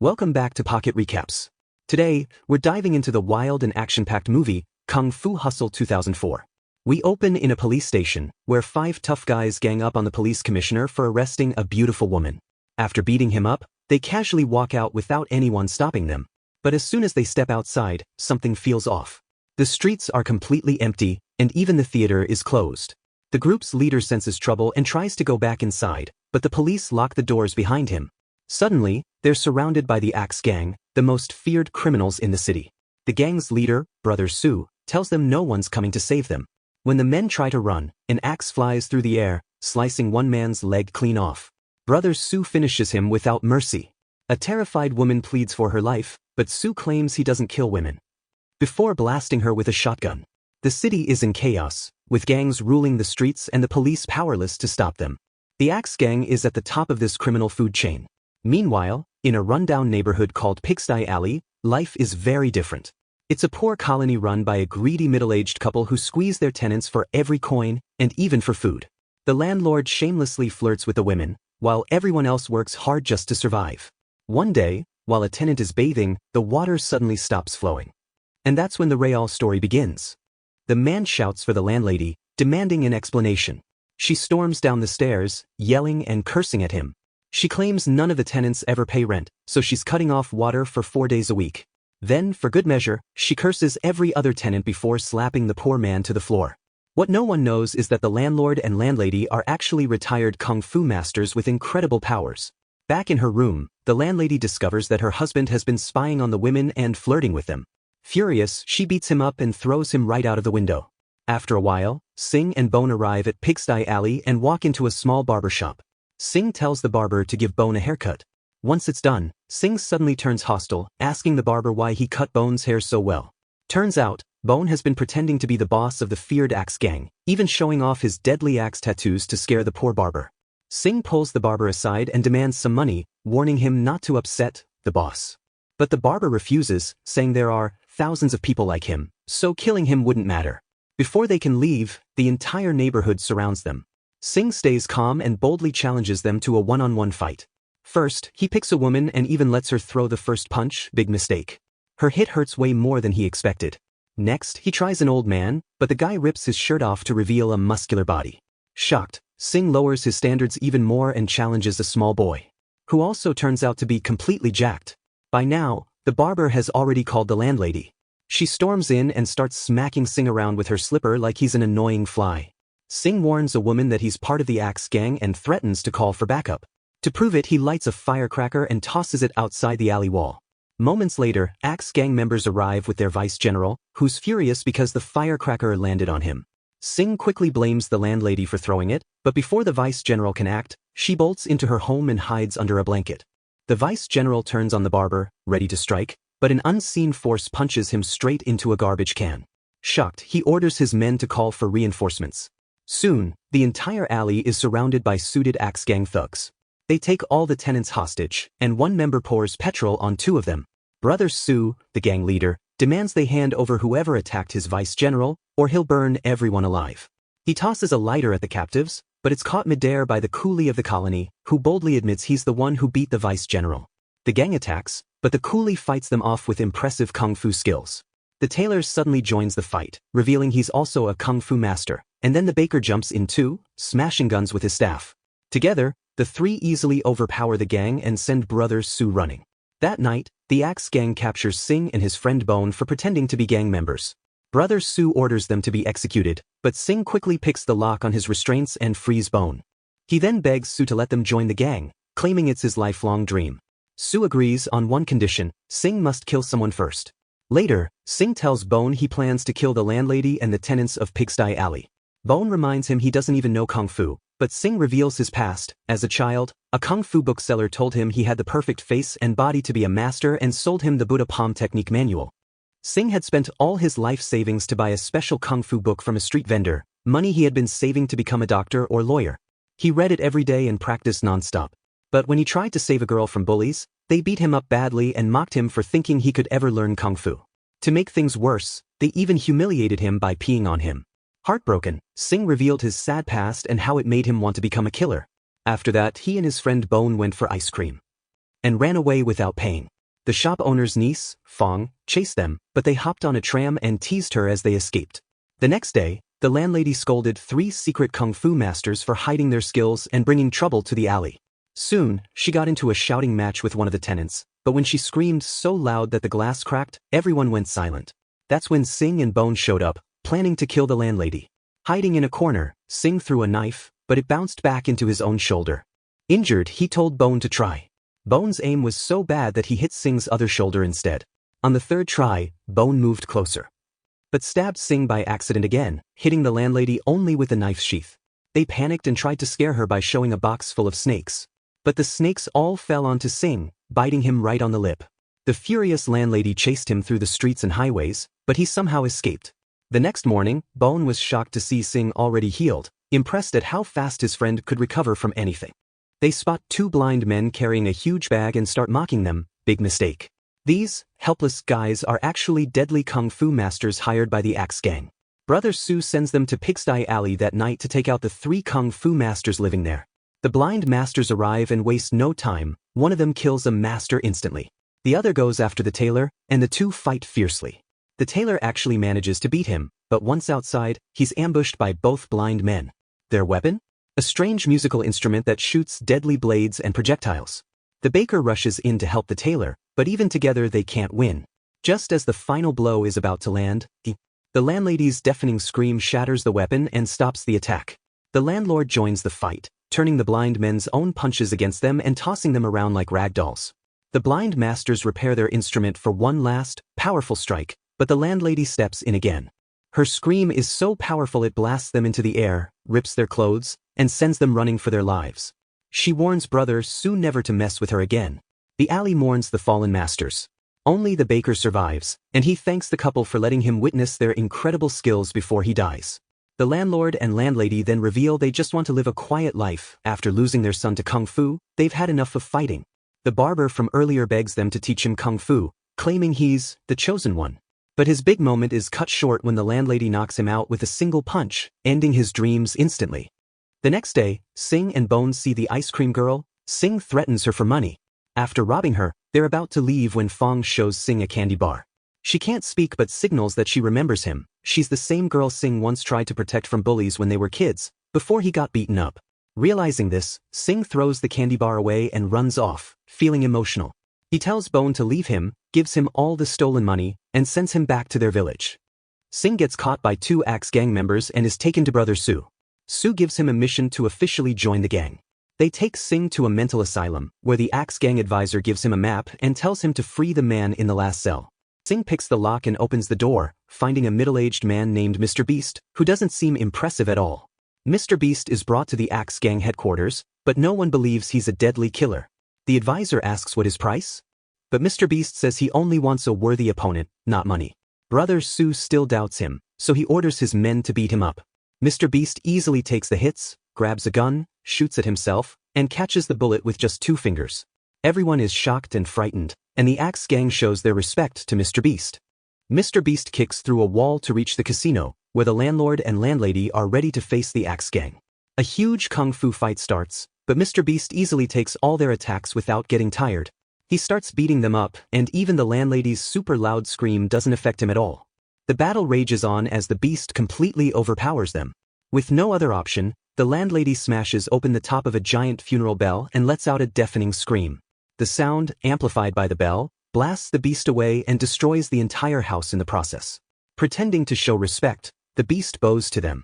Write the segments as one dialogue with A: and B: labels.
A: Welcome back to Pocket Recaps. Today, we're diving into the wild and action-packed movie, Kung Fu Hustle 2004. We open in a police station, where 5 tough guys gang up on the police commissioner for arresting a beautiful woman. After beating him up, they casually walk out without anyone stopping them. But as soon as they step outside, something feels off. The streets are completely empty, and even the theater is closed. The group's leader senses trouble and tries to go back inside, but the police lock the doors behind him. Suddenly, they're surrounded by the Axe Gang, the most feared criminals in the city. The gang's leader, Brother Sue, tells them no one's coming to save them. When the men try to run, an axe flies through the air, slicing one man's leg clean off. Brother Sue finishes him without mercy. A terrified woman pleads for her life, but Sue claims he doesn't kill women. Before blasting her with a shotgun. The city is in chaos, with gangs ruling the streets and the police powerless to stop them. The Axe Gang is at the top of this criminal food chain. Meanwhile, in a rundown neighborhood called Pigsty Alley, life is very different. It's a poor colony run by a greedy middle-aged couple who squeeze their tenants for every coin, and even for food. The landlord shamelessly flirts with the women, while everyone else works hard just to survive. One day, while a tenant is bathing, the water suddenly stops flowing. And that's when the real story begins. The man shouts for the landlady, demanding an explanation. She storms down the stairs, yelling and cursing at him. She claims none of the tenants ever pay rent, so she's cutting off water for 4 days a week. Then, for good measure, she curses every other tenant before slapping the poor man to the floor. What no one knows is that the landlord and landlady are actually retired kung fu masters with incredible powers. Back in her room, the landlady discovers that her husband has been spying on the women and flirting with them. Furious, she beats him up and throws him right out of the window. After a while, Sing and Bone arrive at Pigsty Alley and walk into a small barber shop. Sing tells the barber to give Bone a haircut. Once it's done, Sing suddenly turns hostile, asking the barber why he cut Bone's hair so well. Turns out, Bone has been pretending to be the boss of the feared Axe Gang, even showing off his deadly axe tattoos to scare the poor barber. Sing pulls the barber aside and demands some money, warning him not to upset the boss. But the barber refuses, saying there are thousands of people like him, so killing him wouldn't matter. Before they can leave, the entire neighborhood surrounds them. Sing stays calm and boldly challenges them to a one-on-one fight. First, he picks a woman and even lets her throw the first punch, big mistake. Her hit hurts way more than he expected. Next, he tries an old man, but the guy rips his shirt off to reveal a muscular body. Shocked, Sing lowers his standards even more and challenges a small boy, who also turns out to be completely jacked. By now, the barber has already called the landlady. She storms in and starts smacking Sing around with her slipper like he's an annoying fly. Sing warns a woman that he's part of the Axe Gang and threatens to call for backup. To prove it, he lights a firecracker and tosses it outside the alley wall. Moments later, Axe Gang members arrive with their vice general, who's furious because the firecracker landed on him. Sing quickly blames the landlady for throwing it, but before the vice general can act, she bolts into her home and hides under a blanket. The vice general turns on the barber, ready to strike, but an unseen force punches him straight into a garbage can. Shocked, he orders his men to call for reinforcements. Soon, the entire alley is surrounded by suited Axe Gang thugs. They take all the tenants hostage, and one member pours petrol on 2 of them. Brother Sue, the gang leader, demands they hand over whoever attacked his vice general, or he'll burn everyone alive. He tosses a lighter at the captives, but it's caught midair by the coolie of the colony, who boldly admits he's the one who beat the vice general. The gang attacks, but the coolie fights them off with impressive kung fu skills. The tailor suddenly joins the fight, revealing he's also a kung fu master, and then the baker jumps in too, smashing guns with his staff. Together, the 3 easily overpower the gang and send Brother Sue running. That night, the Axe Gang captures Sing and his friend Bone for pretending to be gang members. Brother Sue orders them to be executed, but Sing quickly picks the lock on his restraints and frees Bone. He then begs Sue to let them join the gang, claiming it's his lifelong dream. Sue agrees on one condition: Sing must kill someone first. Later, Sing tells Bone he plans to kill the landlady and the tenants of Pigsty Alley. Bone reminds him he doesn't even know kung fu, but Sing reveals his past. As a child, a kung fu bookseller told him he had the perfect face and body to be a master and sold him the Buddha palm technique manual. Sing had spent all his life savings to buy a special kung fu book from a street vendor, money he had been saving to become a doctor or lawyer. He read it every day and practiced nonstop. But when he tried to save a girl from bullies, they beat him up badly and mocked him for thinking he could ever learn kung fu. To make things worse, they even humiliated him by peeing on him. Heartbroken, Sing revealed his sad past and how it made him want to become a killer. After that, he and his friend Bone went for ice cream. and ran away without paying. The shop owner's niece, Fong, chased them, but they hopped on a tram and teased her as they escaped. The next day, the landlady scolded 3 secret kung fu masters for hiding their skills and bringing trouble to the alley. Soon, she got into a shouting match with one of the tenants, but when she screamed so loud that the glass cracked, everyone went silent. That's when Sing and Bone showed up, planning to kill the landlady. Hiding in a corner, Sing threw a knife, but it bounced back into his own shoulder. Injured, he told Bone to try. Bone's aim was so bad that he hit Sing's other shoulder instead. On the 3rd try, Bone moved closer, but stabbed Sing by accident again, hitting the landlady only with the knife sheath. They panicked and tried to scare her by showing a box full of snakes. But the snakes all fell onto Sing, biting him right on the lip. The furious landlady chased him through the streets and highways, but he somehow escaped. The next morning, Bone was shocked to see Sing already healed, impressed at how fast his friend could recover from anything. They spot 2 blind men carrying a huge bag and start mocking them. Big mistake. These helpless guys are actually deadly kung fu masters hired by the Axe Gang. Brother Sue sends them to Pigsty Alley that night to take out the 3 kung fu masters living there. The blind masters arrive and waste no time. One of them kills a master instantly. The other goes after the tailor, and the 2 fight fiercely. The tailor actually manages to beat him, but once outside, he's ambushed by both blind men. Their weapon? A strange musical instrument that shoots deadly blades and projectiles. The baker rushes in to help the tailor, but even together they can't win. Just as the final blow is about to land, the landlady's deafening scream shatters the weapon and stops the attack. The landlord joins the fight, turning the blind men's own punches against them and tossing them around like rag dolls. The blind masters repair their instrument for one last, powerful strike, but the landlady steps in again. Her scream is so powerful it blasts them into the air, rips their clothes, and sends them running for their lives. She warns Brother Sue never to mess with her again. The alley mourns the fallen masters. Only the baker survives, and he thanks the couple for letting him witness their incredible skills before he dies. The landlord and landlady then reveal they just want to live a quiet life. After losing their son to kung fu, they've had enough of fighting. The barber from earlier begs them to teach him kung fu, claiming he's the chosen one. But his big moment is cut short when the landlady knocks him out with a single punch, ending his dreams instantly. The next day, Sing and Bone see the ice cream girl. Sing threatens her for money. After robbing her, they're about to leave when Fong shows Sing a candy bar. She can't speak but signals that she remembers him. She's the same girl Sing once tried to protect from bullies when they were kids, before he got beaten up. Realizing this, Sing throws the candy bar away and runs off, feeling emotional. He tells Bone to leave him, gives him all the stolen money, and sends him back to their village. Sing gets caught by 2 Axe Gang members and is taken to Brother Sue. Sue gives him a mission to officially join the gang. They take Sing to a mental asylum, where the Axe Gang advisor gives him a map and tells him to free the man in the last cell. Sing picks the lock and opens the door, finding a middle-aged man named Mr. Beast, who doesn't seem impressive at all. Mr. Beast is brought to the Axe Gang headquarters, but no one believes he's a deadly killer. The advisor asks what his price? But Mr. Beast says he only wants a worthy opponent, not money. Brother Sue still doubts him, so he orders his men to beat him up. Mr. Beast easily takes the hits, grabs a gun, shoots at himself, and catches the bullet with just 2 fingers. Everyone is shocked and frightened, and the Axe Gang shows their respect to Mr. Beast. Mr. Beast kicks through a wall to reach the casino, where the landlord and landlady are ready to face the Axe Gang. A huge kung fu fight starts, but Mr. Beast easily takes all their attacks without getting tired. He starts beating them up, and even the landlady's super loud scream doesn't affect him at all. The battle rages on as the Beast completely overpowers them. With no other option, the landlady smashes open the top of a giant funeral bell and lets out a deafening scream. The sound, amplified by the bell, blasts the Beast away and destroys the entire house in the process. Pretending to show respect, the Beast bows to them.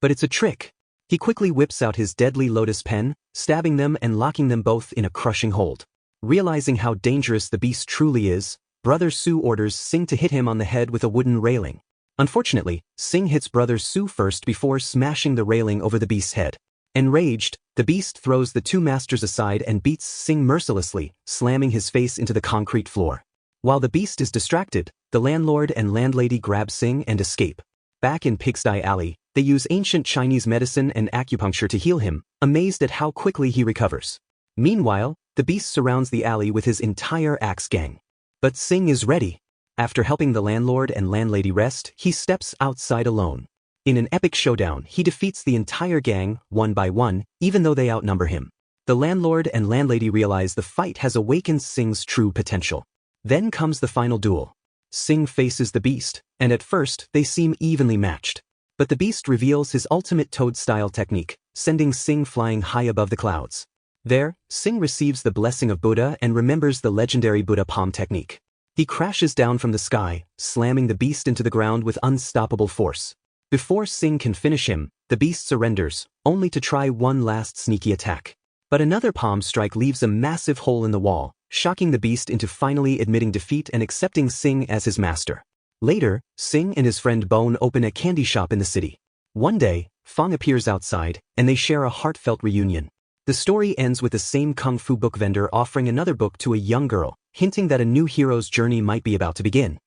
A: But it's a trick. He quickly whips out his deadly lotus pen, stabbing them and locking them both in a crushing hold. Realizing how dangerous the Beast truly is, Brother Sue orders Sing to hit him on the head with a wooden railing. Unfortunately, Sing hits Brother Sue first before smashing the railing over the Beast's head. Enraged, the Beast throws the 2 masters aside and beats Sing mercilessly, slamming his face into the concrete floor. While the Beast is distracted, the landlord and landlady grab Sing and escape. Back in Pigsty Alley, they use ancient Chinese medicine and acupuncture to heal him, amazed at how quickly he recovers. Meanwhile, the Beast surrounds the alley with his entire Axe Gang. But Sing is ready. After helping the landlord and landlady rest, he steps outside alone. In an epic showdown, he defeats the entire gang, one by one, even though they outnumber him. The landlord and landlady realize the fight has awakened Sing's true potential. Then comes the final duel. Sing faces the beast, and at first they seem evenly matched. But the beast reveals his ultimate toad-style technique, sending Sing flying high above the clouds. There, Sing receives the blessing of Buddha and remembers the legendary Buddha palm technique. He crashes down from the sky, slamming the beast into the ground with unstoppable force. Before Sing can finish him, the beast surrenders, only to try one last sneaky attack. But another palm strike leaves a massive hole in the wall, shocking the beast into finally admitting defeat and accepting Sing as his master. Later, Sing and his friend Bone open a candy shop in the city. One day, Fong appears outside, and they share a heartfelt reunion. The story ends with the same kung fu book vendor offering another book to a young girl, hinting that a new hero's journey might be about to begin.